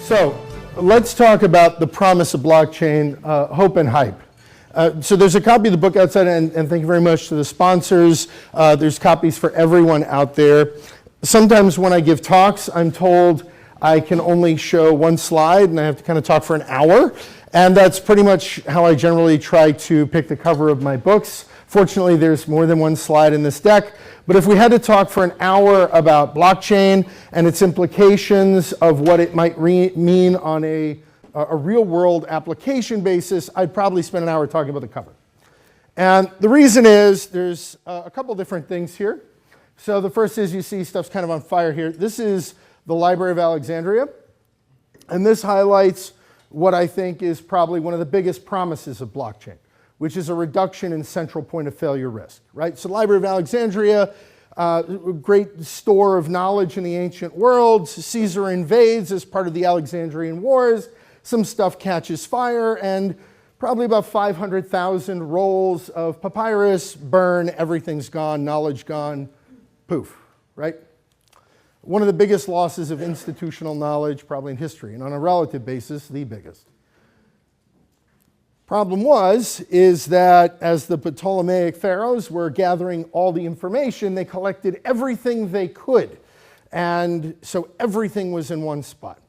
So let's talk about the promise of blockchain, hope and hype. So there's a copy of the book outside, and thank you very much to the sponsors. There's copies for everyone out there. Sometimes when I give talks, I'm told I can only show one slide, and I have to kind of talk for an hour. And that's pretty much how I generally try to pick the cover of my books. Fortunately, there's more than one slide in this deck. But if we had to talk for an hour about blockchain and its implications of what it might mean on a real-world application basis, I'd probably spend an hour talking about the cover. And the reason is there's a couple different things here. So the first is you see stuff's kind of on fire here. This is the Library of Alexandria. And this highlights what I think is probably one of the biggest promises of blockchain, which is a reduction in central point of failure risk, right? So Library of Alexandria, great store of knowledge in the ancient world. Caesar invades as part of the Alexandrian Wars. Some stuff catches fire, and probably about 500,000 rolls of papyrus burn. Everything's gone, knowledge gone, poof, right? One of the biggest losses of institutional knowledge probably in history, and on a relative basis, the biggest. Problem is that as the Ptolemaic pharaohs were gathering all the information, they collected everything they could. And so everything was in one spot.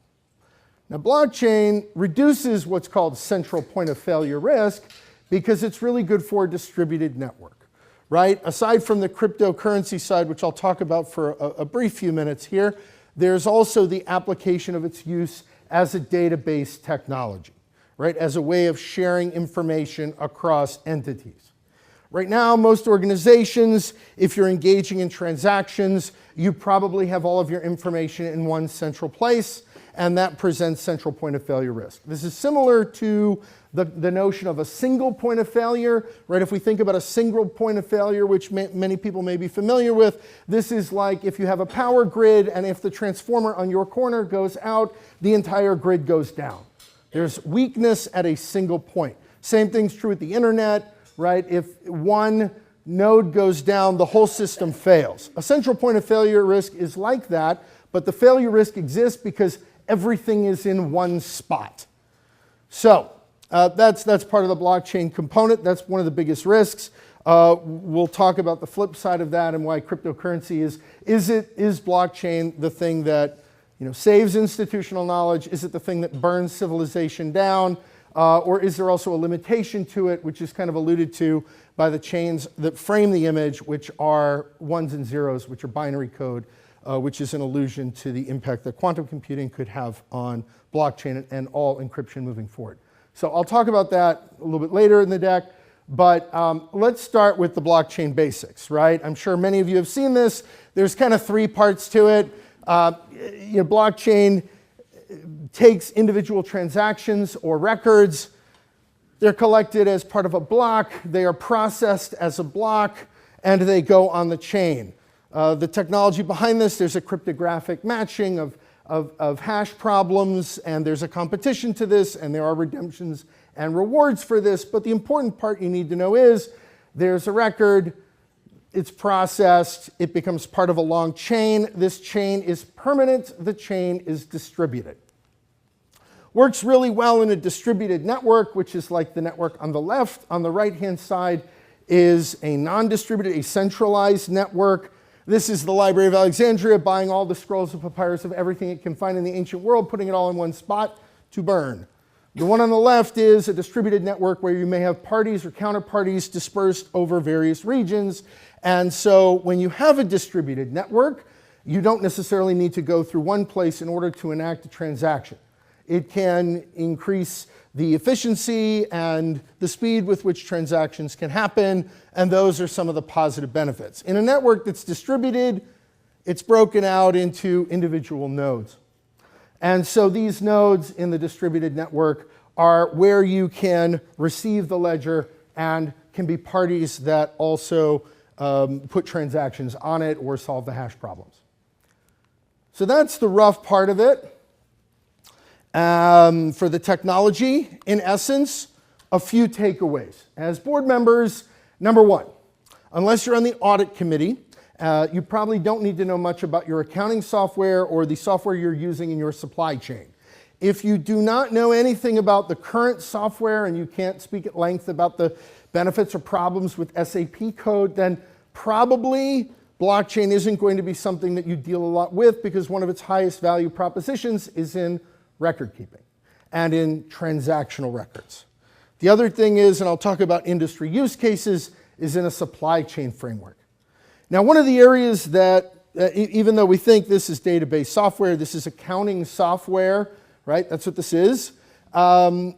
Now, blockchain reduces what's called central point of failure risk because it's really good for a distributed network, right? Aside from the cryptocurrency side, which I'll talk about for a brief few minutes here, there's also the application of its use as a database technology, right, as a way of sharing information across entities. Right now, most organizations, if you're engaging in transactions, you probably have all of your information in one central place, and that presents central point of failure risk. This is similar to the notion of a single point of failure, right? If we think about a single point of failure, which many people may be familiar with, this is like if you have a power grid, and if the transformer on your corner goes out, the entire grid goes down. There's weakness at a single point. Same thing's true with the internet, right? If one node goes down, the whole system fails. A central point of failure risk is like that, but the failure risk exists because everything is in one spot. So that's part of the blockchain component. That's one of the biggest risks. We'll talk about the flip side of that and why cryptocurrency is blockchain the thing that saves institutional knowledge? Is it the thing that burns civilization down? Or is there also a limitation to it, which is kind of alluded to by the chains that frame the image, which are ones and zeros, which are binary code, which is an allusion to the impact that quantum computing could have on blockchain and all encryption moving forward. So I'll talk about that a little bit later in the deck, but let's start with the blockchain basics, right? I'm sure many of you have seen this. There's kind of three parts to it. Blockchain takes individual transactions or records. They're collected as part of a block. They are processed as a block, and they go on the chain. The technology behind this, there's a cryptographic matching of hash problems, and there's a competition to this, and there are redemptions and rewards for this. But the important part you need to know is there's a record. It's processed, it becomes part of a long chain. This chain is permanent, the chain is distributed. Works really well in a distributed network, which is like the network on the left. On the right-hand side is a non-distributed, a centralized network. This is the Library of Alexandria buying all the scrolls of papyrus of everything it can find in the ancient world, putting it all in one spot to burn. The one on the left is a distributed network where you may have parties or counterparties dispersed over various regions. And so when you have a distributed network, you don't necessarily need to go through one place in order to enact a transaction. It can increase the efficiency and the speed with which transactions can happen, and those are some of the positive benefits. In a network that's distributed, it's broken out into individual nodes. And so these nodes in the distributed network are where you can receive the ledger and can be parties that also put transactions on it or solve the hash problems. So that's the rough part of it. For the technology, in essence, a few takeaways. As board members, number one, unless you're on the audit committee, you probably don't need to know much about your accounting software or the software you're using in your supply chain. If you do not know anything about the current software and you can't speak at length about the benefits or problems with SAP code, then probably blockchain isn't going to be something that you deal a lot with, because one of its highest value propositions is in record keeping and in transactional records. The other thing is, and I'll talk about industry use cases, is in a supply chain framework. Now, one of the areas that, even though we think this is database software, this is accounting software, right? That's what this is. The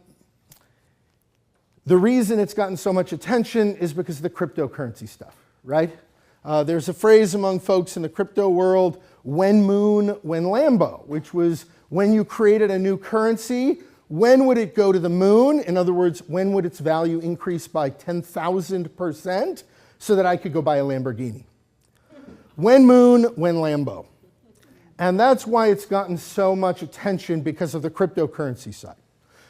reason it's gotten so much attention is because of the cryptocurrency stuff, right? There's a phrase among folks in the crypto world, when moon, when Lambo, which was when you created a new currency, when would it go to the moon? In other words, when would its value increase by 10,000% so that I could go buy a Lamborghini? When moon, when Lambo. And that's why it's gotten so much attention, because of the cryptocurrency side.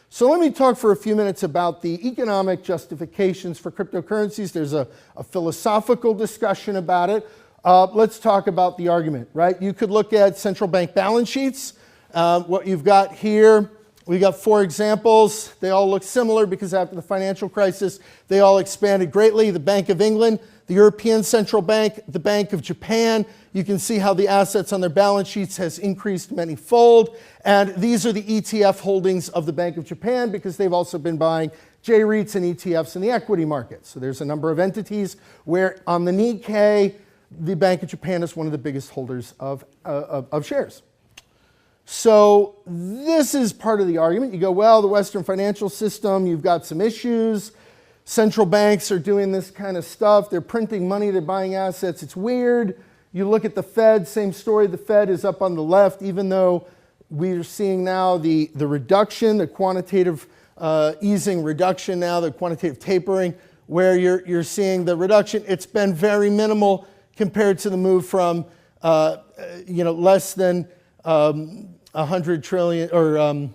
So let me talk for a few minutes about the economic justifications for cryptocurrencies. There's a philosophical discussion about it. Let's talk about the argument, right? You could look at central bank balance sheets. What you've got here, we got 4 examples. They all look similar because after the financial crisis, they all expanded greatly. The Bank of England, the European Central Bank, the Bank of Japan. You can see how the assets on their balance sheets has increased many-fold. And these are the ETF holdings of the Bank of Japan, because they've also been buying J-REITs and ETFs in the equity market. So there's a number of entities where on the Nikkei, the Bank of Japan is one of the biggest holders of shares. So this is part of the argument. You go, well, the Western financial system, you've got some issues. Central banks are doing this kind of stuff. They're printing money, they're buying assets. It's weird. You look at the Fed, same story. The Fed is up on the left, even though we're seeing now the reduction, the quantitative easing reduction now, the quantitative tapering, where you're seeing the reduction. It's been very minimal compared to the move from less than 100 trillion, or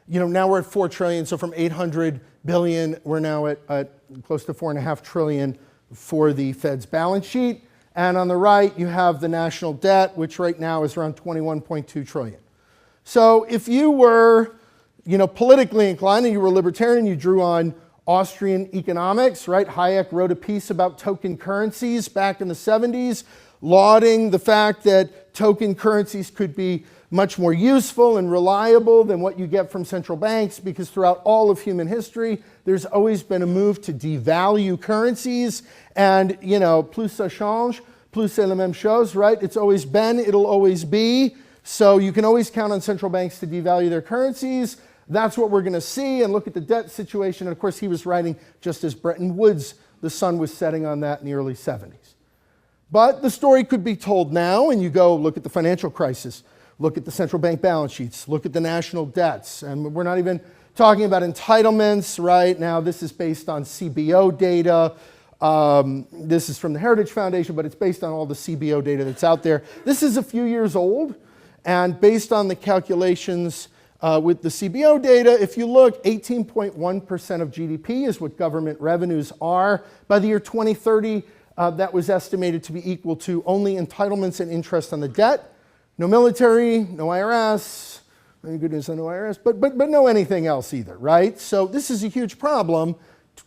now we're at 4 trillion. So from 800 billion, we're now at close to 4.5 trillion for the Fed's balance sheet. And on the right, you have the national debt, which right now is around 21.2 trillion. So if you were, politically inclined and you were libertarian, you drew on Austrian economics, right? Hayek wrote a piece about token currencies back in the 70s, lauding the fact that token currencies could be much more useful and reliable than what you get from central banks, because throughout all of human history, there's always been a move to devalue currencies. And, plus ça change, plus c'est la même chose, right? It's always been, it'll always be. So you can always count on central banks to devalue their currencies. That's what we're going to see. And look at the debt situation. And of course, he was writing just as Bretton Woods, the sun was setting on that in the early 70s. But the story could be told now, and you go look at the financial crisis. Look at the central bank balance sheets. Look at the national debts. And we're not even talking about entitlements, right? Now, this is based on CBO data. This is from the Heritage Foundation, but it's based on all the CBO data that's out there. This is a few years old. And based on the calculations with the CBO data, if you look, 18.1% of GDP is what government revenues are. By the year 2030, that was estimated to be equal to only entitlements and interest on the debt. No military, no IRS, thank goodness no IRS, but no anything else either, right? So this is a huge problem.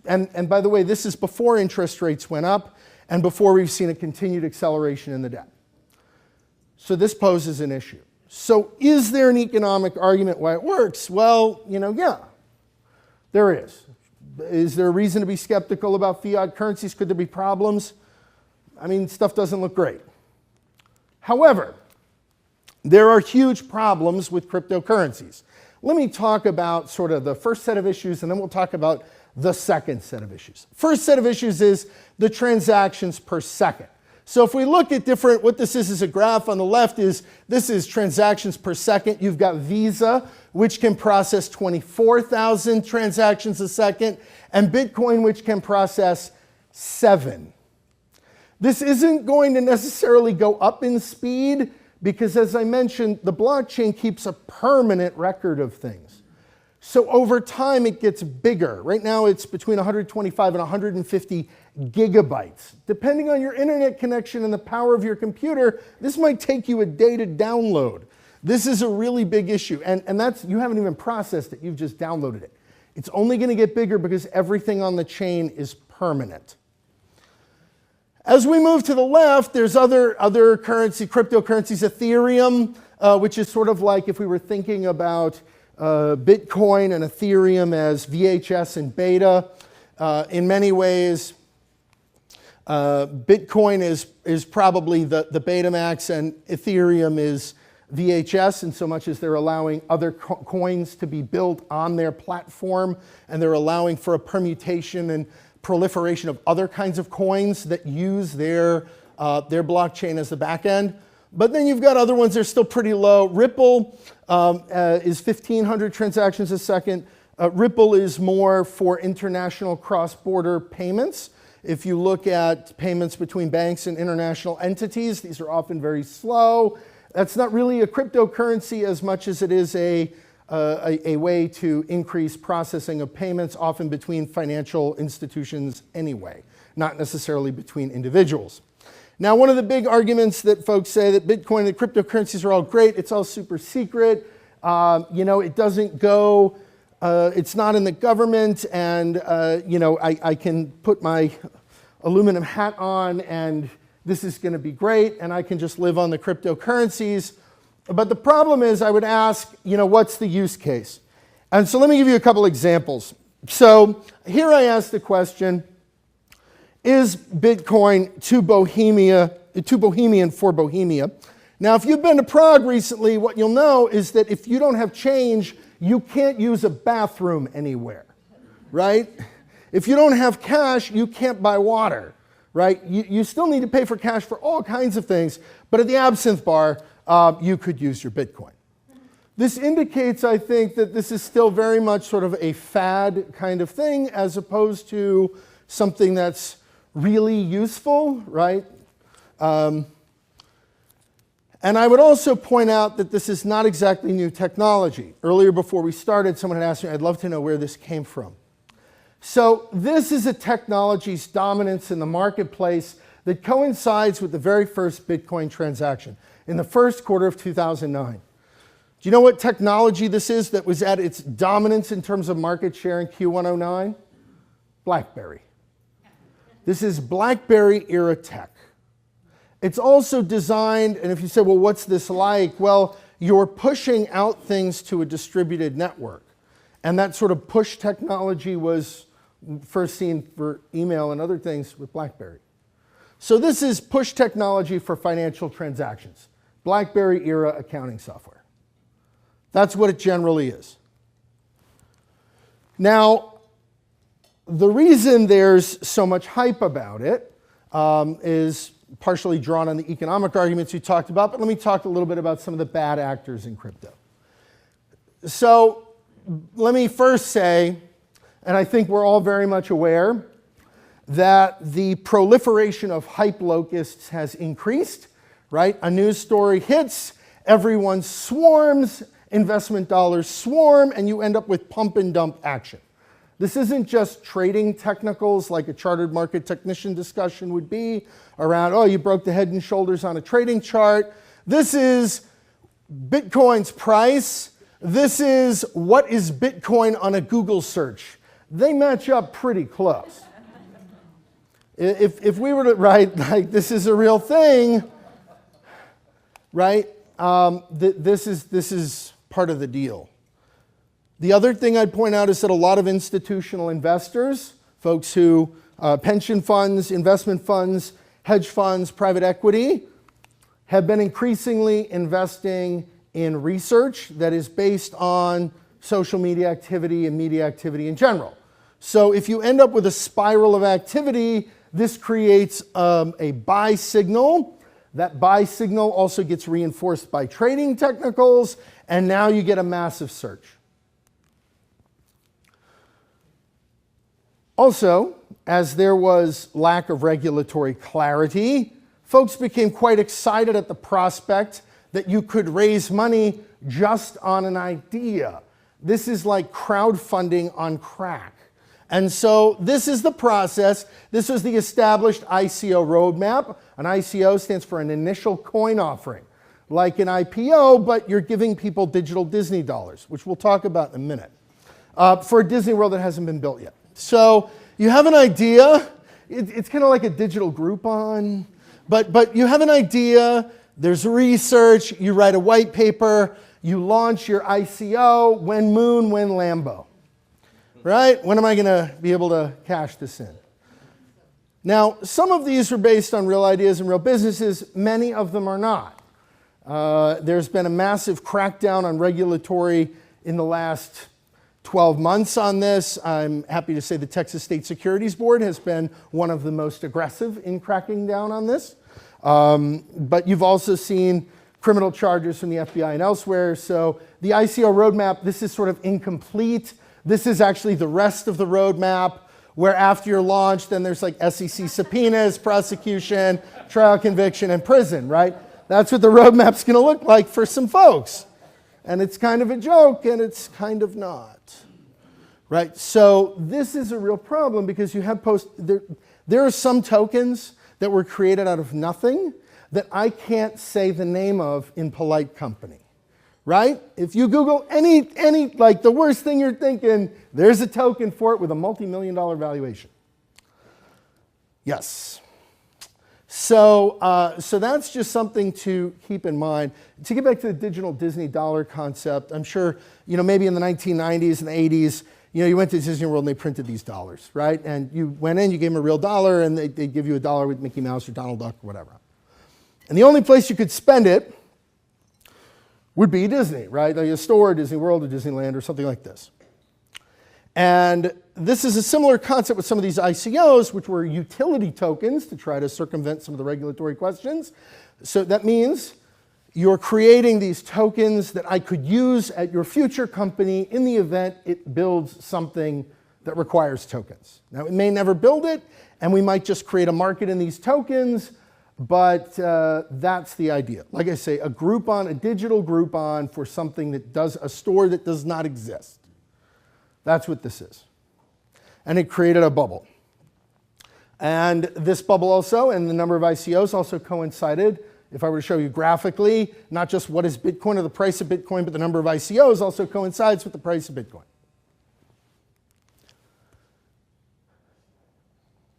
And by the way, this is before interest rates went up and before we've seen a continued acceleration in the debt. So this poses an issue. So is there an economic argument why it works? Well, yeah, there is. Is there a reason to be skeptical about fiat currencies? Could there be problems? I mean, stuff doesn't look great. However, there are huge problems with cryptocurrencies. Let me talk about sort of the first set of issues, and then we'll talk about the second set of issues. First set of issues is the transactions per second. So if we look at what this is a graph on the left this is transactions per second. You've got Visa, which can process 24,000 transactions a second, and Bitcoin, which can process 7. This isn't going to necessarily go up in speed, because as I mentioned, the blockchain keeps a permanent record of things. So over time, it gets bigger. Right now, it's between 125 and 150 gigabytes. Depending on your internet connection and the power of your computer, this might take you a day to download. This is a really big issue, and that's, you haven't even processed it, you've just downloaded it. It's only going to get bigger because everything on the chain is permanent. As we move to the left, there's other cryptocurrencies, Ethereum, which is sort of like if we were thinking about Bitcoin and Ethereum as VHS and beta. In many ways, Bitcoin is probably the Betamax, and Ethereum is VHS, in so much as they're allowing other coins to be built on their platform, and they're allowing for a permutation and proliferation of other kinds of coins that use their blockchain as the back end. But then you've got other ones that are still pretty low. Ripple is 1,500 transactions a second. Ripple is more for international cross-border payments. If you look at payments between banks and international entities, these are often very slow. That's not really a cryptocurrency as much as it is a way to increase processing of payments, often between financial institutions anyway, not necessarily between individuals. Now, one of the big arguments that folks say that Bitcoin and cryptocurrencies are all great, it's all super secret, it doesn't go, it's not in the government, and I can put my aluminum hat on and this is going to be great, and I can just live on the cryptocurrencies. But the problem is, I would ask, what's the use case? And so let me give you a couple examples. So here I ask the question, is Bitcoin too bohemian for Bohemia? Now, if you've been to Prague recently, what you'll know is that if you don't have change, you can't use a bathroom anywhere, right? If you don't have cash, you can't buy water, right? You still need to pay for cash for all kinds of things, but at the absinthe bar, you could use your Bitcoin. This indicates, I think, that this is still very much sort of a fad kind of thing, as opposed to something that's really useful, right? And I would also point out that this is not exactly new technology. Earlier, before we started, someone had asked me, I'd love to know where this came from. So this is a technology's dominance in the marketplace that coincides with the very first Bitcoin transaction in the first quarter of 2009. Do you know what technology this is that was at its dominance in terms of market share in Q109? BlackBerry. This is BlackBerry era tech. It's also designed, and if you say, well, what's this like? Well, you're pushing out things to a distributed network. And that sort of push technology was first seen for email and other things with BlackBerry. So this is push technology for financial transactions. BlackBerry era accounting software. That's what it generally is. Now, the reason there's so much hype about it is partially drawn on the economic arguments we talked about, but let me talk a little bit about some of the bad actors in crypto. So let me first say, and I think we're all very much aware, that the proliferation of hype locusts has increased, right? A news story hits, everyone swarms, investment dollars swarm, and you end up with pump and dump action. This isn't just trading technicals like a chartered market technician discussion would be around, oh, you broke the head and shoulders on a trading chart. This is Bitcoin's price. This is what is Bitcoin on a Google search. They match up pretty close. If we were to write, like, this is a real thing, right? This is part of the deal. The other thing I'd point out is that a lot of institutional investors, folks who, pension funds, investment funds, hedge funds, private equity, have been increasingly investing in research that is based on social media activity and media activity in general. So if you end up with a spiral of activity, this creates a buy signal. That buy signal also gets reinforced by trading technicals, and now you get a massive surge. Also, as there was lack of regulatory clarity, folks became quite excited at the prospect that you could raise money just on an idea. This is like crowdfunding on crack. And so this is the process. This was the established ICO roadmap. An ICO stands for an initial coin offering. like an IPO, but you're giving people digital Disney dollars, which we'll talk about in a minute, for a Disney World that hasn't been built yet. So you have an idea. It's kind of like a digital Groupon, but you have an idea. There's research. You write a white paper. You launch your ICO. When Moon, when Lambo. Right? When am I going to be able to cash this in? Now, some of these are based on real ideas and real businesses. Many of them are not. There's been a massive crackdown on regulatory in the last 12 months on this. I'm happy to say the Texas State Securities Board has been one of the most aggressive in cracking down on this. But you've also seen criminal charges from the FBI and elsewhere. So the ICO roadmap, this is sort of incomplete. This is actually the rest of the roadmap, where after you're launched, then there's like SEC subpoenas, prosecution, trial, conviction, and prison, right? That's what the roadmap's going to look like for some folks. And it's kind of a joke, and it's kind of not, right? So this is a real problem because you have there are some tokens that were created out of nothing that I can't say the name of in polite company. Right? If you Google any, like the worst thing you're thinking, there's a token for it with a multi-million-dollar valuation. Yes. So that's just something to keep in mind. To get back to the digital Disney dollar concept, I'm sure, maybe in the 1990s and the 80s, you went to Disney World and they printed these dollars, right? And you went in, you gave them a real dollar, and they'd give you a dollar with Mickey Mouse or Donald Duck or whatever. And the only place you could spend it would be Disney, right? Like a store, Disney World, or Disneyland, or something like this. And this is a similar concept with some of these ICOs, which were utility tokens to try to circumvent some of the regulatory questions. So that means you're creating these tokens that I could use at your future company in the event it builds something that requires tokens. Now, it may never build it, and we might just create a market in these tokens, but that's the idea. Like I say, a Groupon, a digital Groupon for something that does a store that does not exist. That's what this is. And it created a bubble. And this bubble also, and the number of ICOs also coincided. If I were to show you graphically, not just what is Bitcoin or the price of Bitcoin, but the number of ICOs also coincides with the price of Bitcoin.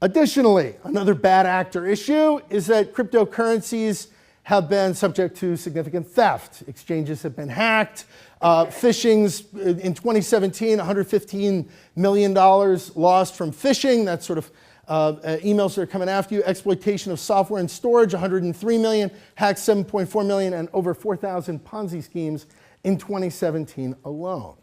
Additionally, another bad actor issue is that cryptocurrencies have been subject to significant theft. Exchanges have been hacked. Phishings in 2017, $115 million lost from phishing. That's sort of emails that are coming after you. Exploitation of software and storage, $103 million. Hacked, $7.4 million, and over 4,000 Ponzi schemes in 2017 alone.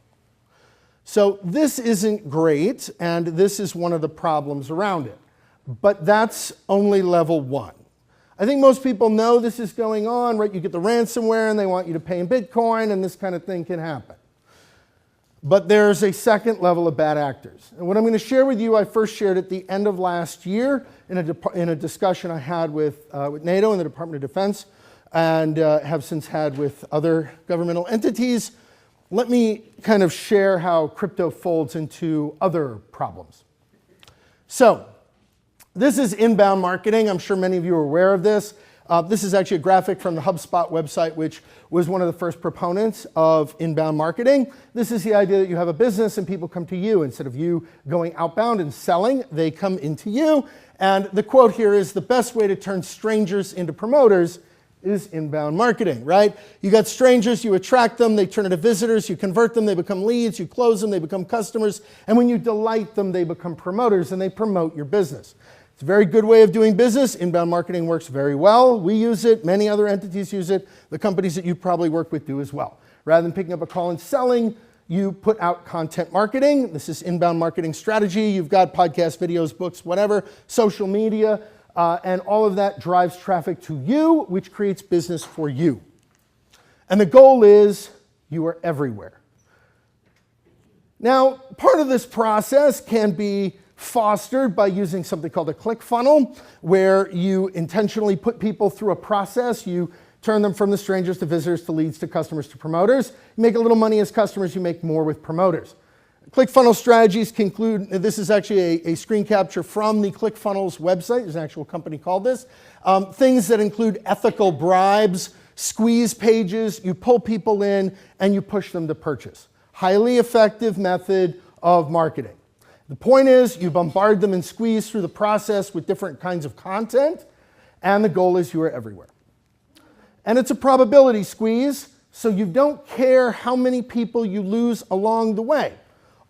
So this isn't great, and this is one of the problems around it. But that's only level one. I think most people know this is going on, right? You get the ransomware and they want you to pay in Bitcoin, and this kind of thing can happen. But there's a second level of bad actors. And what I'm going to share with you, I first shared at the end of last year in a discussion I had with NATO and the Department of Defense, and have since had with other governmental entities. Let me kind of share how crypto folds into other problems. So, this is inbound marketing. I'm sure many of you are aware of this. This is actually a graphic from the HubSpot website, which was one of the first proponents of inbound marketing. This is the idea that you have a business and people come to you. Instead of you going outbound and selling, they come into you. And the quote here is, the best way to turn strangers into promoters is inbound marketing, right? You got strangers, you attract them, they turn into visitors, you convert them, they become leads, you close them, they become customers, and when you delight them, they become promoters and they promote your business. It's a very good way of doing business. Inbound marketing works very well. We use it. Many other entities use it. The companies that you probably work with do as well. Rather than picking up a call and selling, you put out content marketing. This is inbound marketing strategy. You've got podcasts, videos, books, whatever, social media, and all of that drives traffic to you, which creates business for you. And the goal is you are everywhere. Now, part of this process can be fostered by using something called a click funnel, where you intentionally put people through a process. You turn them from the strangers to visitors to leads to customers to promoters. You make a little money as customers, you make more with promoters. ClickFunnels strategies conclude, this is actually a screen capture from the ClickFunnels website. There's an actual company called this. Things that include ethical bribes squeeze pages, you pull people in, and you push them to purchase. Highly effective method of marketing. The point is, you bombard them and squeeze through the process with different kinds of content, and the goal is you are everywhere. And it's a probability squeeze, so you don't care how many people you lose along the way.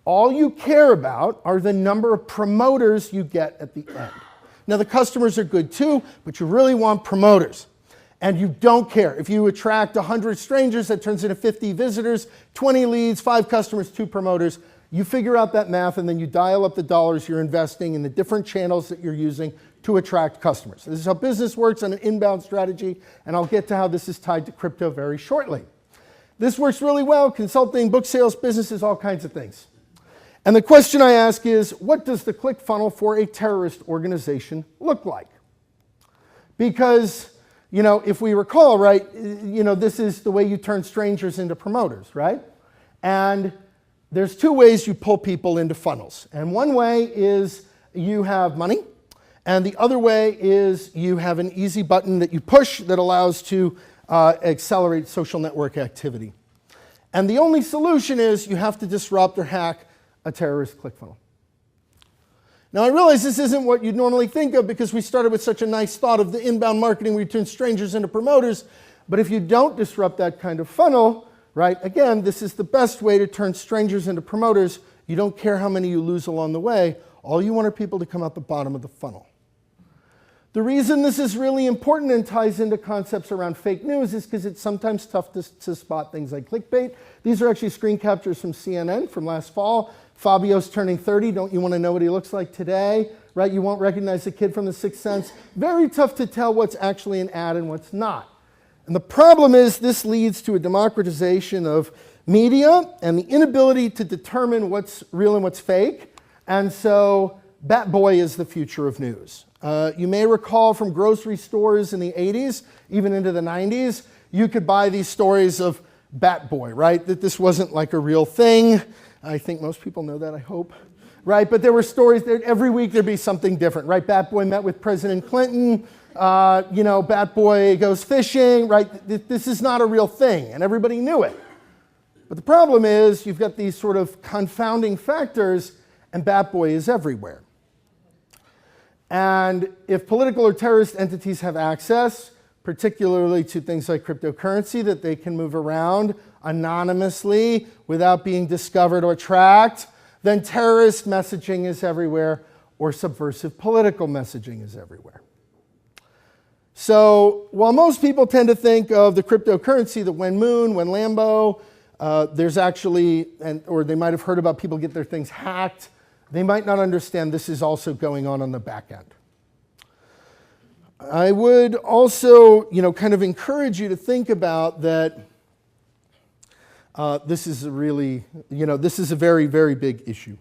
All you care about are the number of promoters you get at the end. Now, the customers are good too, but you really want promoters. And you don't care. If you attract 100 strangers, that turns into 50 visitors, 20 leads, 5 customers, 2 promoters. You figure out that math, and then you dial up the dollars you're investing in the different channels that you're using to attract customers. This is how business works on an inbound strategy, and I'll get to how this is tied to crypto very shortly. This works really well, consulting, book sales, businesses, all kinds of things. And the question I ask is, what does the click funnel for a terrorist organization look like? Because, if we recall, right, this is the way you turn strangers into promoters, right? And there's 2 ways you pull people into funnels. And one way is you have money, and the other way is you have an easy button that you push that allows to accelerate social network activity. And the only solution is you have to disrupt or hack a terrorist ClickFunnels. Now, I realize this isn't what you'd normally think of because we started with such a nice thought of the inbound marketing where you turn strangers into promoters. But if you don't disrupt that kind of funnel, right, again, this is the best way to turn strangers into promoters. You don't care how many you lose along the way. All you want are people to come out the bottom of the funnel. The reason this is really important and ties into concepts around fake news is because it's sometimes tough to spot things like clickbait. These are actually screen captures from CNN from last fall. Fabio's turning 30. Don't you want to know what he looks like today? Right? You won't recognize the kid from The Sixth Sense. Very tough to tell what's actually an ad and what's not. And the problem is this leads to a democratization of media and the inability to determine what's real and what's fake. And so Bat Boy is the future of news. You may recall from grocery stores in the 80s, even into the 90s, you could buy these stories of Bat Boy, right? That this wasn't like a real thing. I think most people know that, I hope. Right? But there were stories there. Every week there'd be something different, right? Bat Boy met with President Clinton. Bat Boy goes fishing, right? This is not a real thing, and everybody knew it. But the problem is you've got these sort of confounding factors, and Bat Boy is everywhere. And if political or terrorist entities have access, particularly to things like cryptocurrency that they can move around anonymously without being discovered or tracked, then terrorist messaging is everywhere or subversive political messaging is everywhere. So while most people tend to think of the cryptocurrency, the When Moon, When Lambo, there's actually, or they might have heard about people get their things hacked, they might not understand this is also going on the back end. I would also, kind of encourage you to think about that this is a really, this is a very, very big issue.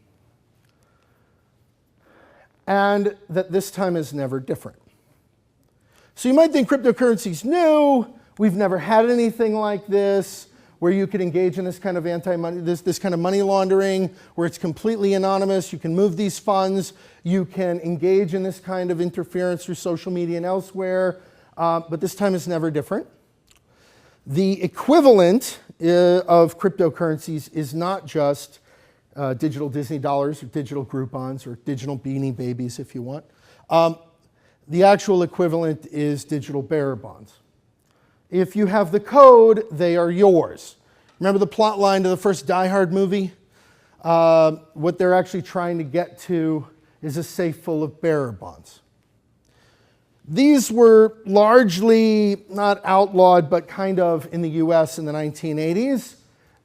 And that this time is never different. So you might think cryptocurrency's new, we've never had anything like this, where you could engage in this kind of anti-money, this kind of money laundering, where it's completely anonymous, you can move these funds, you can engage in this kind of interference through social media and elsewhere, but this time is never different. The equivalent of cryptocurrencies is not just digital Disney dollars or digital Groupons or digital Beanie Babies, if you want. The actual equivalent is digital bearer bonds. If you have the code, they are yours. Remember the plot line to the first Die Hard movie? What they're actually trying to get to is a safe full of bearer bonds. These were largely not outlawed, but kind of in the US in the 1980s,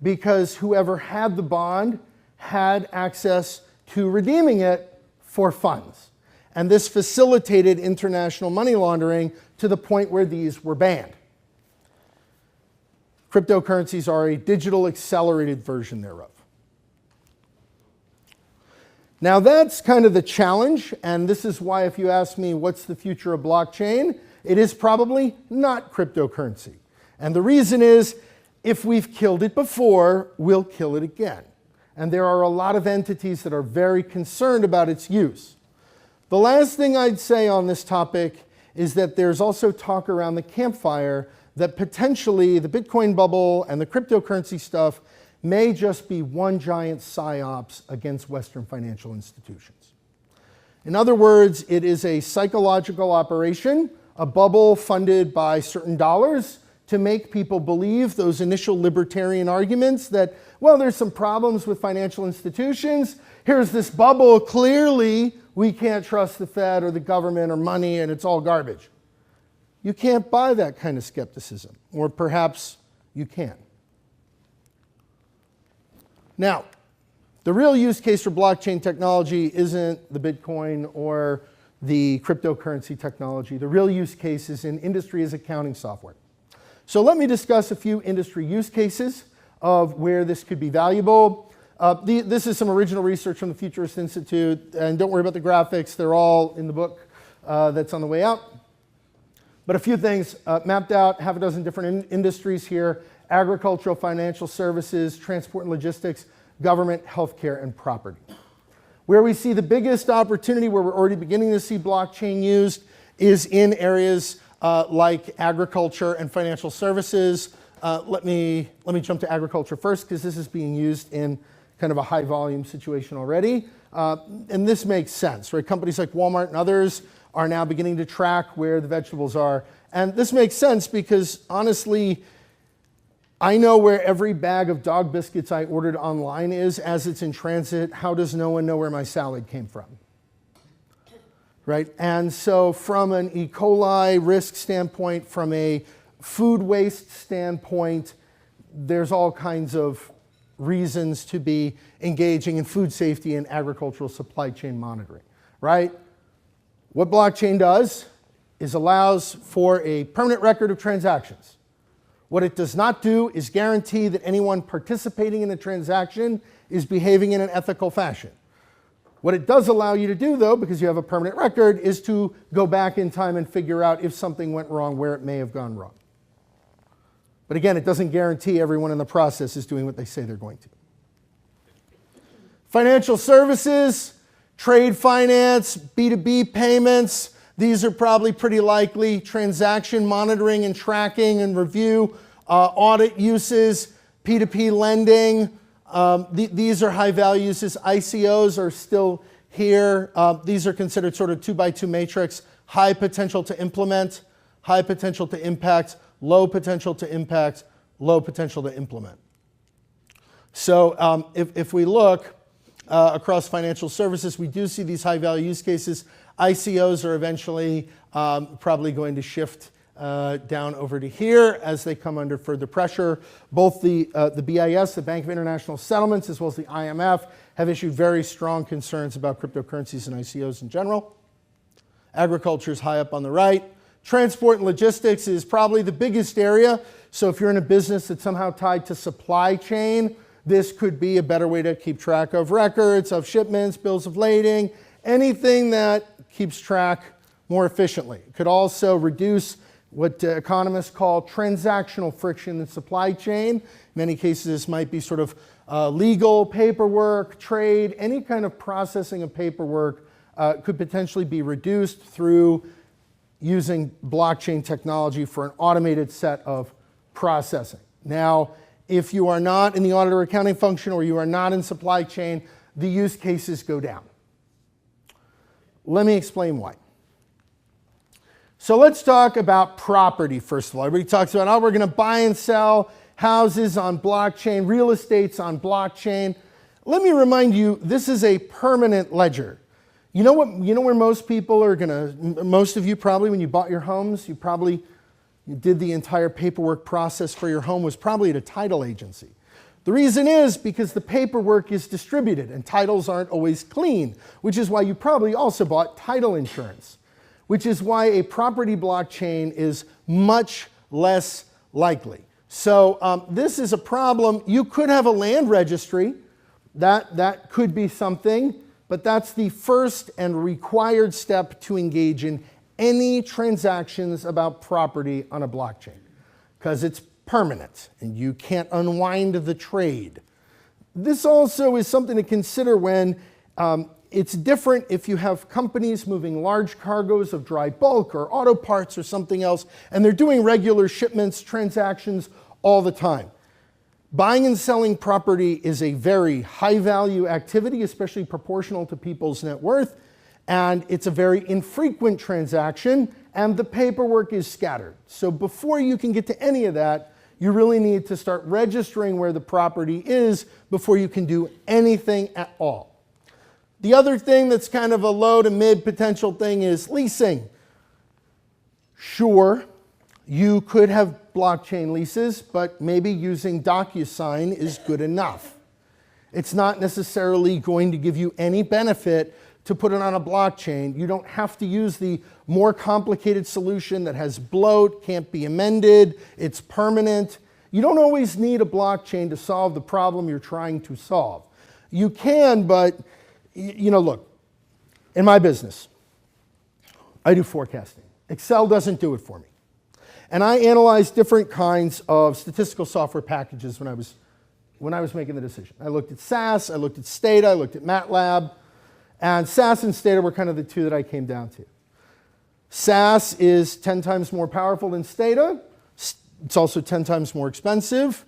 because whoever had the bond had access to redeeming it for funds. And this facilitated international money laundering to the point where these were banned. Cryptocurrencies are a digital accelerated version thereof. Now that's kind of the challenge, and this is why if you ask me what's the future of blockchain, it is probably not cryptocurrency. And the reason is, if we've killed it before, we'll kill it again. And there are a lot of entities that are very concerned about its use. The last thing I'd say on this topic is that there's also talk around the campfire that potentially the Bitcoin bubble and the cryptocurrency stuff may just be one giant psyops against Western financial institutions. In other words, it is a psychological operation, a bubble funded by certain dollars to make people believe those initial libertarian arguments that, well, there's some problems with financial institutions. Here's this bubble. Clearly, we can't trust the Fed or the government or money, and it's all garbage. You can't buy that kind of skepticism, or perhaps you can. Now, the real use case for blockchain technology isn't the Bitcoin or the cryptocurrency technology. The real use case is in industry as accounting software. So let me discuss a few industry use cases of where this could be valuable. This is some original research from the Futurist Institute, and don't worry about the graphics. They're all in the book that's on the way out. But a few things mapped out, half a dozen different industries here: agricultural, financial services, transport and logistics, government, healthcare, and property. Where we see the biggest opportunity, where we're already beginning to see blockchain used, is in areas like agriculture and financial services. Let me jump to agriculture first, because this is being used in kind of a high volume situation already. And this makes sense, right? Companies like Walmart and others are now beginning to track where the vegetables are. And this makes sense because, honestly, I know where every bag of dog biscuits I ordered online is as it's in transit. How does no one know where my salad came from? Right? And so from an E. coli risk standpoint, from a food waste standpoint, there's all kinds of reasons to be engaging in food safety and agricultural supply chain monitoring, right? What blockchain does is allows for a permanent record of transactions. What it does not do is guarantee that anyone participating in a transaction is behaving in an ethical fashion. What it does allow you to do, though, because you have a permanent record, is to go back in time and figure out if something went wrong, where it may have gone wrong. But again, it doesn't guarantee everyone in the process is doing what they say they're going to. Financial services, trade finance, B2B payments, these are probably pretty likely. Transaction monitoring and tracking and review, audit uses, P2P lending. These are high value uses. ICOs are still here. These are considered sort of 2x2 matrix. High potential to implement, high potential to impact, low potential to impact, low potential to implement. So if we look across financial services, we do see these high value use cases. ICOs are eventually probably going to shift down over to here as they come under further pressure. Both the BIS, the Bank of International Settlements, as well as the IMF, have issued very strong concerns about cryptocurrencies and ICOs in general. Agriculture is high up on the right. Transport and logistics is probably the biggest area. So if you're in a business that's somehow tied to supply chain, this could be a better way to keep track of records, of shipments, bills of lading, anything that keeps track more efficiently. It could also reduce what economists call transactional friction in supply chain. In many cases, this might be sort of legal paperwork, trade, any kind of processing of paperwork could potentially be reduced through using blockchain technology for an automated set of processing. Now, if you are not in the audit or accounting function, or you are not in supply chain, the use cases go down. Let me explain why. So let's talk about property, first of all. Everybody talks about, oh, we're going to buy and sell houses on blockchain, real estate's on blockchain. Let me remind you, this is a permanent ledger. You know where most people are going to, most of you probably, when you bought your homes, you did the entire paperwork process for your home was probably at a title agency. The reason is because the paperwork is distributed and titles aren't always clean, which is why you probably also bought title insurance, which is why a property blockchain is much less likely. So this is a problem. You could have a land registry. That could be something, but that's the first and required step to engage in any transactions about property on a blockchain, because it's permanent and you can't unwind the trade. This also is something to consider when It's different if you have companies moving large cargoes of dry bulk or auto parts or something else, and they're doing regular shipments, transactions all the time. Buying and selling property is a very high value activity, especially proportional to people's net worth, and it's a very infrequent transaction, and the paperwork is scattered. So before you can get to any of that, you really need to start registering where the property is before you can do anything at all. The other thing that's kind of a low to mid potential thing is leasing. Sure, you could have blockchain leases, but maybe using DocuSign is good enough. It's not necessarily going to give you any benefit to put it on a blockchain. You don't have to use the more complicated solution that has bloat, can't be amended, it's permanent. You don't always need a blockchain to solve the problem you're trying to solve. You can, but look, in my business, I do forecasting. Excel doesn't do it for me. And I analyzed different kinds of statistical software packages when I was making the decision. I looked at SAS, I looked at Stata, I looked at MATLAB, and SAS and Stata were kind of the two that I came down to. SAS is 10 times more powerful than Stata. It's also 10 times more expensive.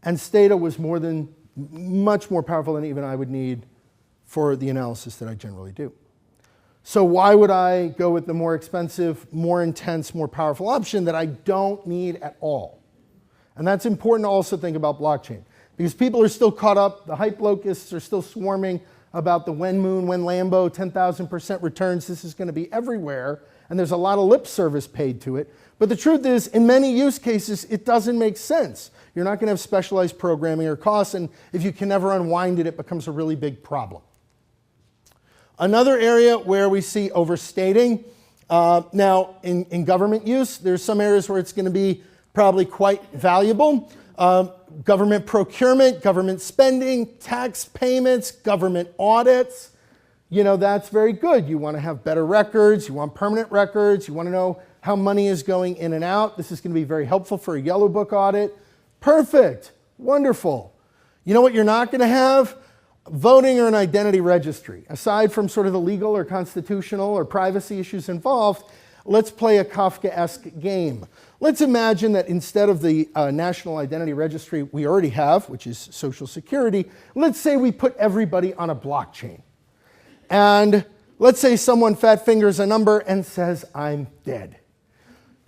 And Stata was much more powerful than even I would need for the analysis that I generally do. So why would I go with the more expensive, more intense, more powerful option that I don't need at all? And that's important to also think about blockchain, because people are still caught up, the hype locusts are still swarming about the when Moon, when Lambo, 10,000% returns, this is going to be everywhere, and there's a lot of lip service paid to it. But the truth is, in many use cases, it doesn't make sense. You're not going to have specialized programming or costs, and if you can never unwind it, it becomes a really big problem. Another area where we see overstating, now in government use, there's some areas where it's going to be probably quite valuable. Government procurement, government spending, tax payments, government audits, that's very good. You want to have better records, you want permanent records, you want to know how money is going in and out. This is going to be very helpful for a yellow book audit. Perfect, wonderful. You know what you're not going to have? Voting or an identity registry. Aside from sort of the legal or constitutional or privacy issues involved, let's play a Kafkaesque game. Let's imagine that instead of the national identity registry we already have, which is Social Security, let's say we put everybody on a blockchain. And let's say someone fat fingers a number and says, I'm dead.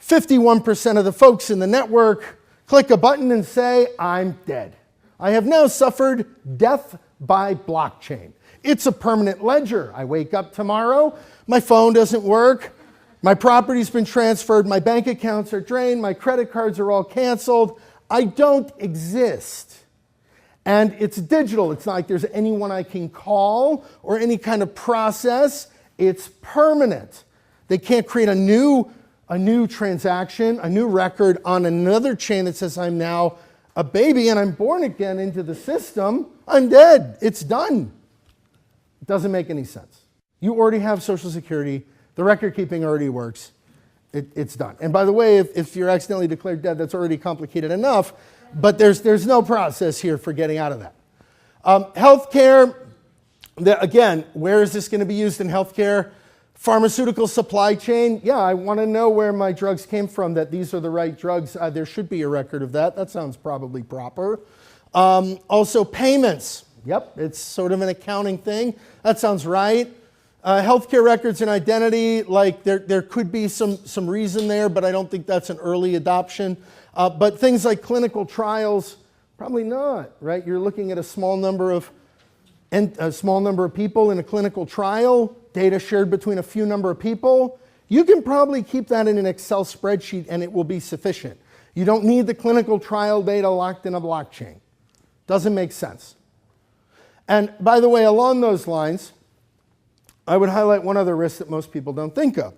51% of the folks in the network click a button and say, I'm dead. I have now suffered death by blockchain. It's a permanent ledger. I wake up tomorrow, my phone doesn't work, my property's been transferred, my bank accounts are drained, my credit cards are all canceled. I don't exist. And it's digital. It's not like there's anyone I can call or any kind of process. It's permanent. They can't create a new transaction, a new record on another chain that says I'm now a baby and I'm born again into the system. I'm dead. It's done. It doesn't make any sense. You already have Social Security. The record keeping already works. It's done. And by the way, if you're accidentally declared dead, that's already complicated enough, but there's no process here for getting out of that. Healthcare, again, where is this going to be used in healthcare? Pharmaceutical supply chain, yeah, I want to know where my drugs came from, that these are the right drugs. There should be a record of that. That sounds probably proper. Also payments, yep, it's sort of an accounting thing. That sounds right. Healthcare records and identity, like there could be some reason there, but I don't think that's an early adoption. But things like clinical trials, probably not, right? You're looking at a small number of people in a clinical trial, data shared between a few number of people. You can probably keep that in an Excel spreadsheet and it will be sufficient. You don't need the clinical trial data locked in a blockchain. Doesn't make sense. And by the way, along those lines, I would highlight one other risk that most people don't think of.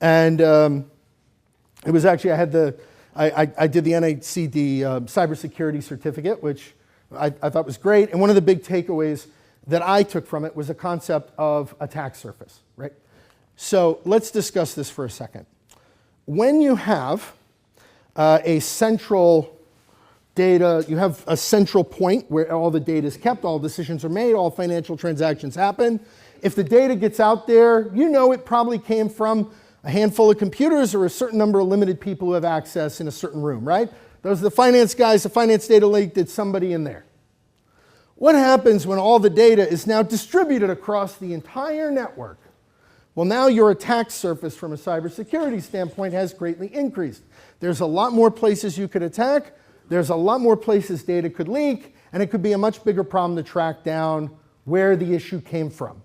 And it was actually, I did the NACD cybersecurity certificate, which I thought was great. And one of the big takeaways that I took from it was the concept of attack surface, right? So let's discuss this for a second. When you have a central data, you have a central point where all the data is kept, all decisions are made, all financial transactions happen. If the data gets out there, you know it probably came from a handful of computers or a certain number of limited people who have access in a certain room, right? Those are the finance guys, the finance data leak, did somebody in there. What happens when all the data is now distributed across the entire network? Well, now your attack surface from a cybersecurity standpoint has greatly increased. There's a lot more places you could attack, there's a lot more places data could leak, and it could be a much bigger problem to track down where the issue came from.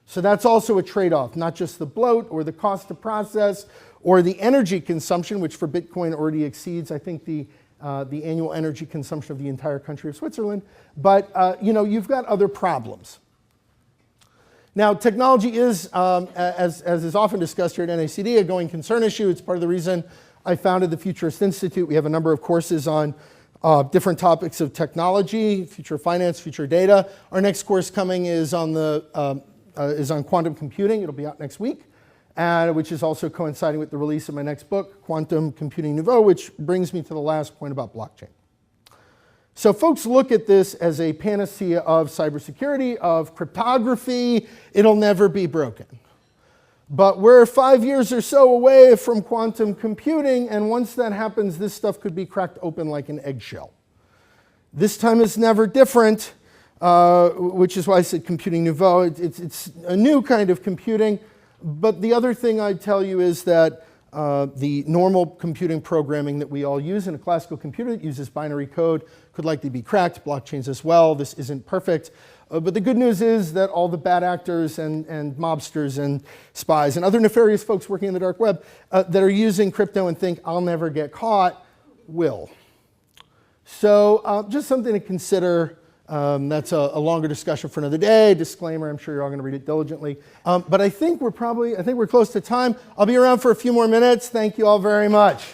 So that's also a trade-off, not just the bloat or the cost to process or the energy consumption, which for Bitcoin already exceeds, I think, the annual energy consumption of the entire country of Switzerland. But you've got other problems. Now, technology is, as is often discussed here at NACD, a going concern issue. It's part of the reason I founded the Futurist Institute. We have a number of courses on different topics of technology, future finance, future data. Our next course coming is on quantum computing. It'll be out next week, which is also coinciding with the release of my next book, Quantum Computing Nouveau, which brings me to the last point about blockchain. So folks look at this as a panacea of cybersecurity, of cryptography. It'll never be broken. But we're 5 years or so away from quantum computing, and once that happens, this stuff could be cracked open like an eggshell. This time is never different, which is why I said computing nouveau. It's a new kind of computing. But the other thing I'd tell you is that the normal computing programming that we all use in a classical computer that uses binary code could likely be cracked, blockchains as well. This isn't perfect. But the good news is that all the bad actors and mobsters and spies and other nefarious folks working in the dark web that are using crypto and think, I'll never get caught, will. So just something to consider. That's a longer discussion for another day. Disclaimer, I'm sure you're all going to read it diligently. But I think we're close to time. I'll be around for a few more minutes. Thank you all very much.